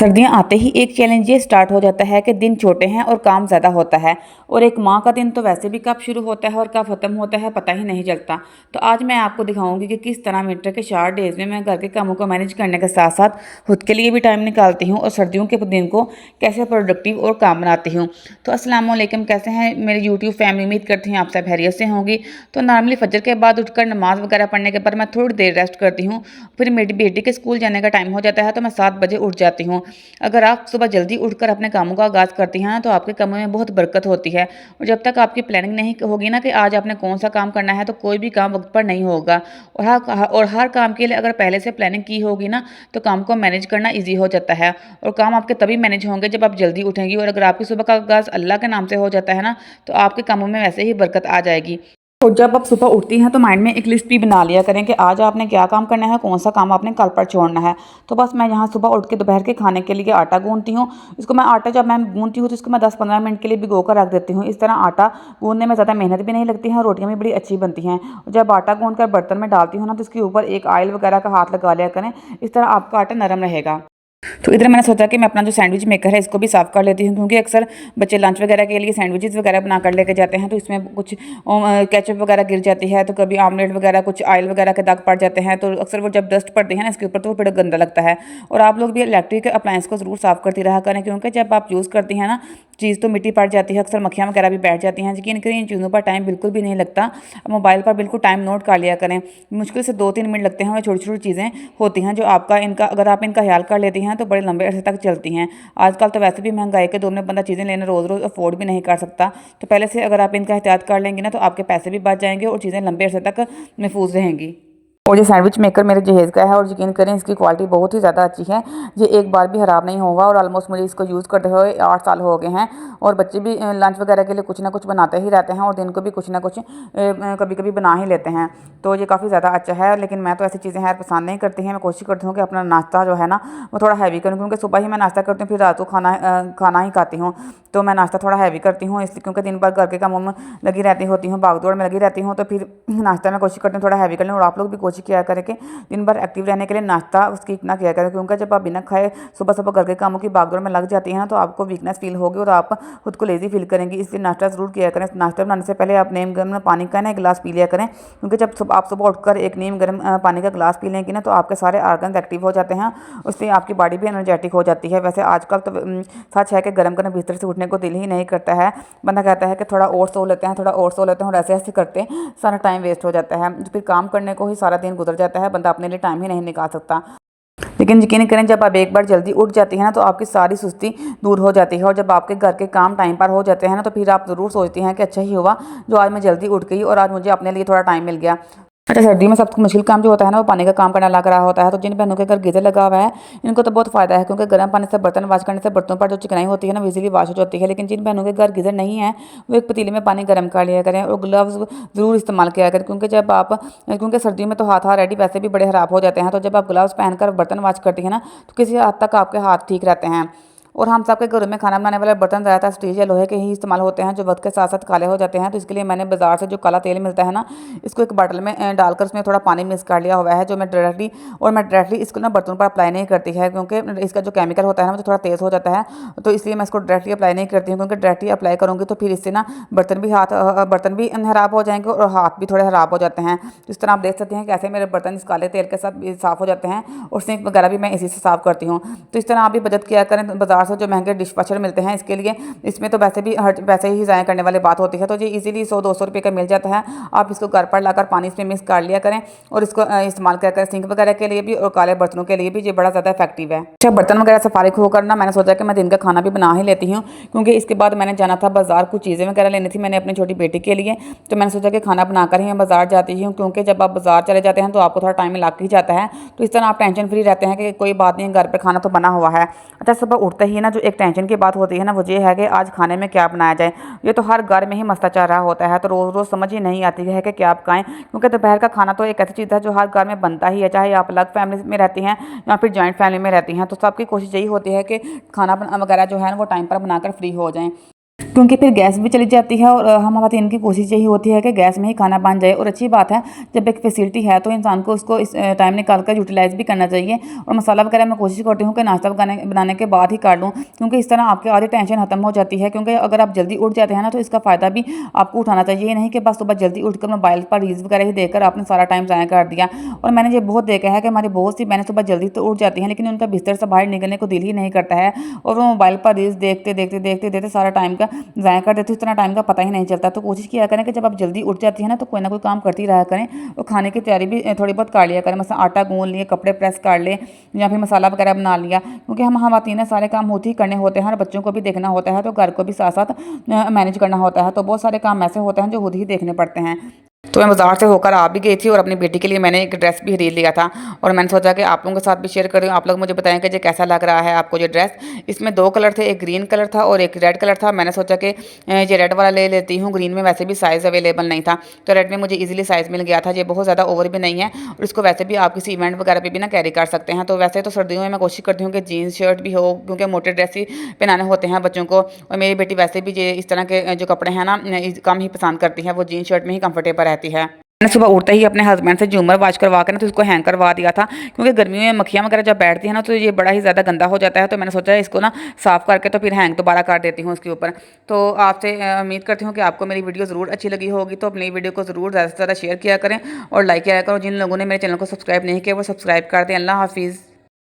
सर्दियाँ आते ही एक चैलेंज ये स्टार्ट हो जाता है कि दिन छोटे हैं और काम ज़्यादा होता है। और एक माँ का दिन तो वैसे भी कब शुरू होता है और कब ख़त्म होता है पता ही नहीं चलता। तो आज मैं आपको दिखाऊंगी कि किस तरह विंटर के 4 डेज़ में मैं घर के कामों को मैनेज करने के साथ साथ खुद के लिए भी टाइम निकालती हूँ और सर्दियों के दिन को कैसे प्रोडक्टिव और काम बनाती हूँ। तो अस्सलाम वालेकुम, कैसे हैं मेरी यूट्यूब फैमिली। उम्मीद करती हूँ आप सब खैरियत से होंगी। तो नॉर्मली फजर के बाद उठकर नमाज़ वगैरह पढ़ने के बाद मैं थोड़ी देर रेस्ट करती हूँ। फिर मेरी बेटी के स्कूल जाने का टाइम हो जाता है तो मैं 7 बजे उठ जाती हूँ। अगर आप सुबह जल्दी उठकर अपने कामों का आगाज़ करती हैं ना तो आपके कामों में बहुत बरकत होती है। और जब तक आपकी प्लानिंग नहीं होगी ना कि आज आपने कौन सा काम करना है तो कोई भी काम वक्त पर नहीं होगा। और हर काम के लिए अगर पहले से प्लानिंग की होगी ना तो काम को मैनेज करना ईजी हो जाता है। और काम आपके तभी मैनेज होंगे जब आप जल्दी उठेंगी। और अगर आपकी सुबह का आगाज़ अल्लाह के नाम से हो जाता है ना तो आपके कामों में वैसे ही बरकत आ जाएगी। और जब आप सुबह उठती हैं तो माइंड में एक लिस्ट भी बना लिया करें कि आज आपने क्या काम करना है, कौन सा काम आपने कल पर छोड़ना है। तो बस मैं यहाँ सुबह उठ के दोपहर के खाने के लिए आटा गूंथती हूँ। इसको मैं आटा जब मैं गूंथती हूँ तो इसको मैं 10-15 मिनट के लिए भिगो कर रख देती हूँ। इस तरह आटा गूंथने में ज़्यादा मेहनत भी नहीं लगती है, रोटियाँ भी बड़ी अच्छी बनती हैं। और जब आटा गूंथ कर बर्तन में डालती हूँ ना तो इसके ऊपर एक ऑयल वगैरह का हाथ लगा लिया करें। इस तरह आपका आटा नरम रहेगा। तो इधर मैंने सोचा कि मैं अपना जो सैंडविच मेकर है इसको भी साफ़ कर लेती हूँ, क्योंकि अक्सर बच्चे लंच वगैरह के लिए सैंडविचेस वगैरह बना कर लेके जाते हैं तो इसमें कुछ केचप वगैरह गिर जाती है, तो कभी आमलेट वगैरह कुछ ऑयल वगैरह के दाग पड़ जाते हैं। तो अक्सर वो जब डस्ट पड़ती है ना इसके ऊपर तो वो बड़ा गंदा लगता है। और आप लोग भी इलेक्ट्रिक अप्लायंस को ज़रूर साफ़ करती रहा करें, क्योंकि जब आप यूज़ करती हैं ना चीज़ तो मिट्टी पड़ जाती है, अक्सर मक्खियाँ वगैरह भी बैठ जाती हैं। यकीन करें इन चीज़ों पर टाइम बिल्कुल भी नहीं लगता। मोबाइल पर बिल्कुल टाइम नोट कर लिया करें। मुश्किल से 2-3 मिनट लगते हैं। वो छोटी छोटी चीज़ें होती हैं जो आपका इनका अगर आप इनका ख्याल कर लेती हैं तो बड़े लंबे अरसे तक चलती हैं। आजकल तो वैसे भी महंगाई के दौर में बंदा चीज़ें लेना रोज़ रोज़ अफोर्ड भी नहीं कर सकता। तो पहले से अगर आप इनका एहतियात कर लेंगी ना तो आपके पैसे भी बच जाएंगे और चीज़ें लंबे अरसे तक महफूज रहेंगी। और ये सैंडविच मेकर मेरे जहेज़ का है और यकीन करें इसकी क्वालिटी बहुत ही ज़्यादा अच्छी है। ये एक बार भी ख़राब नहीं होगा और ऑलमोस्ट मुझे इसको यूज़ करते हुए 8 साल हो गए हैं। और बच्चे भी लंच वगैरह के लिए कुछ ना कुछ बनाते ही रहते हैं और दिन को भी कुछ ना कुछ कभी कभी बना ही लेते हैं। तो ये काफ़ी ज़्यादा अच्छा है। लेकिन मैं तो ऐसी चीज़ें यार पसंद नहीं करती हैं। मैं कोशिश करती हूँ कि अपना नाश्ता जो है ना वो थोड़ा हैवी करूँ, क्योंकि सुबह ही मैं नाश्ता करती हूँ फिर रात को खाना ही खाती हूँ। तो मैं नाश्ता थोड़ा हैवी करती हूँ इसलिए, क्योंकि दिन भर घर के कामों में लगी रहती होती हूँ, भागदौड़ में लगी रहती हूँ। तो फिर नाश्ता मैं कोशिश करती हूँ थोड़ा हैवी कर लूँ। और आप लोग भी कोशिश किया करें कि दिन भर एक्टिव रहने के लिए नाश्ता स्किप ना किया करें, क्योंकि जब आप बिना खाए सुबह सुबह घर के कामों की भागदौड़ में लग जाती हैं ना तो आपको वीकनेस फील होगी और आप खुद को लेजी फील करेंगी। इसलिए नाश्ता ज़रूर किया करें। नाश्ता बनाने से पहले आप नीम गर्म पानी का ना एक गिलास पी लिया करें, क्योंकि जब आप सुबह उठकर एक नीम गर्म पानी का गिलास पी लेंगी ना तो आपके सारे ऑर्गन्स एक्टिव हो जाते हैं। उससे आपकी बॉडी भी एनर्जेटिक हो जाती है। वैसे आजकल तो सच है कि गर्म गर्म बिस्तर से उठने को दिल ही नहीं करता है। बंदा कहता है कि थोड़ा और सो लेते हैं, थोड़ा और सो लेते हैं, और ऐसे ऐसे करते सारा टाइम वेस्ट हो जाता है। फिर काम करने को ही सारा दिन गुजर जाता है, बंदा अपने लिए टाइम ही नहीं निकाल सकता। लेकिन यकीन करें जब आप एक बार जल्दी उठ जाती हैं ना तो आपकी सारी सुस्ती दूर हो जाती है। और जब आपके घर के काम टाइम पर हो जाते हैं ना तो फिर आप ज़रूर सोचती हैं कि अच्छा ही हुआ जो आज मैं जल्दी उठ गई और आज मुझे अपने लिए थोड़ा टाइम मिल गया। अच्छा, सर्दी में सबसे मुश्किल काम जो होता है ना वो पानी का काम करना लग रहा होता है। तो जिन बहनों के घर गीज़र लगा हुआ है इनको तो बहुत फ़ायदा है, क्योंकि गर्म पानी से बर्तन वॉश करने से बर्तनों पर जो चिकनाई होती है ना इजीली वॉश हो जाती है। लेकिन जिन बहनों के घर गीज़र नहीं है वो एक पतीले में पानी गर्म कर लिया करें और ग्लव्स ज़रूर इस्तेमाल किया करें, क्योंकि सर्दियों में तो हाथ ऑलरेडी वैसे भी बड़े ख़राब हो जाते हैं। तो जब आप ग्लव्स पहनकर बर्तन वॉश करती हैं ना तो किसी हद तक आपके हाथ ठीक रहते हैं। और हम सबके घरों में खाना बनाने वाले बर्तन ज़्यादातर स्टील या लोहे के ही इस्तेमाल होते हैं, जो वक्त के साथ साथ काले हो जाते हैं। तो इसके लिए मैंने बाजार से जो काला तेल मिलता है ना इसको एक बॉटल में डालकर उसमें थोड़ा पानी मिक्स कर लिया हुआ है, जो मैं डायरेक्टली इसको ना बर्तनों पर अप्लाई नहीं करती है, क्योंकि इसका जो केमिकल होता है ना वो थोड़ा तेज़ हो जाता है। तो इसलिए मैं इसको डायरेक्टली अप्लाई नहीं करती हूँ, क्योंकि डायरेक्टली अप्लाई करूँगी तो फिर इससे ना बर्तन भी खराब हो जाएंगे और हाथ भी थोड़े खराब हो जाते हैं। तो इस तरह आप देख सकते हैं कैसे मेरे बर्तन इस काले तेल के साथ साफ़ हो जाते हैं और सिंक वगैरह भी मैं इसी से साफ़ करती हूँ। तो इस तरह आप भी बचत किया करें। बाजार से जो महंगे डिश वॉशर मिलते हैं इसके लिए इसमें तो वैसे ही ज़ाया करने वाली बात होती है। तो ये इजीली 100-200 रुपये का मिल जाता है। आप इसको घर पर लाकर पानी इसमें मिक्स कर लिया करें और इसको इस्तेमाल कर करें सिंक वगैरह के लिए भी और काले बर्तनों के लिए भी। ये बड़ा ज़्यादा इफेक्टिव है। अच्छा, बर्तन वगैरह से फारिग होकर ना मैंने सोचा कि मैं दिन का खाना भी बना ही लेती हूँ, क्योंकि इसके बाद मैंने जाना था बाजार, कुछ चीज़ें वगैरह लेनी थी मैंने अपनी छोटी बेटी के लिए। तो मैंने सोचा कि खाना बनाकर ही मैं बाजार जाती हूँ, क्योंकि जब आप बाजार चले जाते हैं तो आपको थोड़ा टाइम लग ही जाता है। तो इस तरह आप टेंशन फ्री रहते हैं कि कोई बात नहीं, घर पर खाना तो बना हुआ है। अच्छा, सुबह उठते ही ना जो एक टेंशन की बात होती है ना वो ये है कि आज खाने में क्या बनाया जाए। ये तो हर घर में ही मसला चल रहा होता है। तो रोज़ रोज़ समझ ही नहीं आती है कि क्या पकाएं, क्योंकि दोपहर का खाना तो एक ऐसी चीज़ है जो हर घर में बनता ही है, चाहे आप अलग फैमिली में रहती हैं या फिर जॉइंट फैमिली में रहती हैं। तो सबकी कोशिश यही होती है कि खाना वगैरह जो है वो टाइम पर बनाकर फ्री हो जाएं। क्योंकि फिर गैस भी चली जाती है और हम ख़वातीन की कोशिश यही होती है कि गैस में ही खाना बन जाए। और अच्छी बात है, जब एक फैसिलिटी है तो इंसान को उसको इस टाइम निकाल कर यूटिलाइज़ भी करना चाहिए। और मसाला वगैरह मैं कोशिश करती हूँ कि नाश्ता बनाने के बाद ही काट लूँ, क्योंकि इस तरह आपकी आधी टेंशन खत्म हो जाती है। क्योंकि अगर आप जल्दी उठ जाते हैं ना तो इसका फ़ायदा भी आपको उठाना चाहिए। ये नहीं कि बस सुबह जल्दी उठकर मोबाइल पर रील्स वगैरह ही देखकर आपने सारा टाइम ज़ाया कर दिया। और मैंने ये बहुत देखा है कि हमारी बहुत सी बहनें सुबह जल्दी तो उठ जाती हैं, लेकिन उनका बिस्तर से बाहर निकलने को दिल ही नहीं करता है और वो मोबाइल पर रील्स देखते देखते देखते देखते सारा टाइम का ज़ाया कर देते, इतना टाइम का पता ही नहीं चलता। तो कोशिश किया करें कि जब आप जल्दी उठ जाती हैं ना तो कोई ना कोई काम करती रहा करें और खाने की तैयारी भी थोड़ी बहुत कर लिया करें। मतलब आटा गूंद लिए, कपड़े प्रेस कर ले या फिर मसाला वगैरह बना लिया, क्योंकि हम खवातीन सारे काम होती ही करने होते हैं और बच्चों को भी देखना होता है, तो घर को भी साथ साथ मैनेज करना होता है। तो बहुत सारे काम ऐसे होते हैं जो खुद ही देखने पड़ते हैं। तो मैं बाज़ार से होकर आ भी गई थी और अपनी बेटी के लिए मैंने एक ड्रेस भी खरीद लिया था और मैंने सोचा कि आप लोगों के साथ भी शेयर करूँ। आप लोग मुझे बताएं कि ये कैसा लग रहा है आपको ये ड्रेस। इसमें दो कलर थे, एक ग्रीन कलर था और एक रेड कलर था। मैंने सोचा कि ये रेड वाला ले लेती हूँ, ग्रीन में वैसे भी साइज़ अवेलेबल नहीं था, तो रेड में मुझे ईजिली साइज़ मिल गया था। ये बहुत ज़्यादा ओवर भी नहीं है और इसको वैसे भी आप किसी इवेंट वगैरह पर भी ना कैरी कर सकते हैं। तो वैसे तो सर्दियों में मैं कोशिश करती हूँ कि जीन्स शर्ट भी हो, क्योंकि मोटे ड्रेस ही पहनाने होते हैं बच्चों को। और मेरी बेटी वैसे भी ये इस तरह के जो कपड़े हैं ना कम ही पसंद करती है, वो जीन्स शर्ट में ही कंफर्टेबल रहती है। मैंने सुबह उठते ही अपने हस्बैंड से झूमर वाश करवा कर ना तो उसको हैंग करवा दिया था, क्योंकि गर्मियों में मक्खियाँ वगैरह जब बैठती हैं ना तो ये बड़ा ही ज़्यादा गंदा हो जाता है। तो मैंने सोचा इसको ना साफ़ करके तो फिर हैंग दोबारा कर देती हूँ उसके ऊपर। तो आपसे उम्मीद करती हूँ कि आपको मेरी वीडियो ज़रूर अच्छी लगी होगी। तो अपनी वीडियो को ज़रूर ज़्यादा से ज़्यादा शेयर किया करें और लाइक किया करो। जिन लोगों ने मेरे चैनल को सब्सक्राइब नहीं किया वो सब्सक्राइब कर दें। अल्लाह हाफिज़।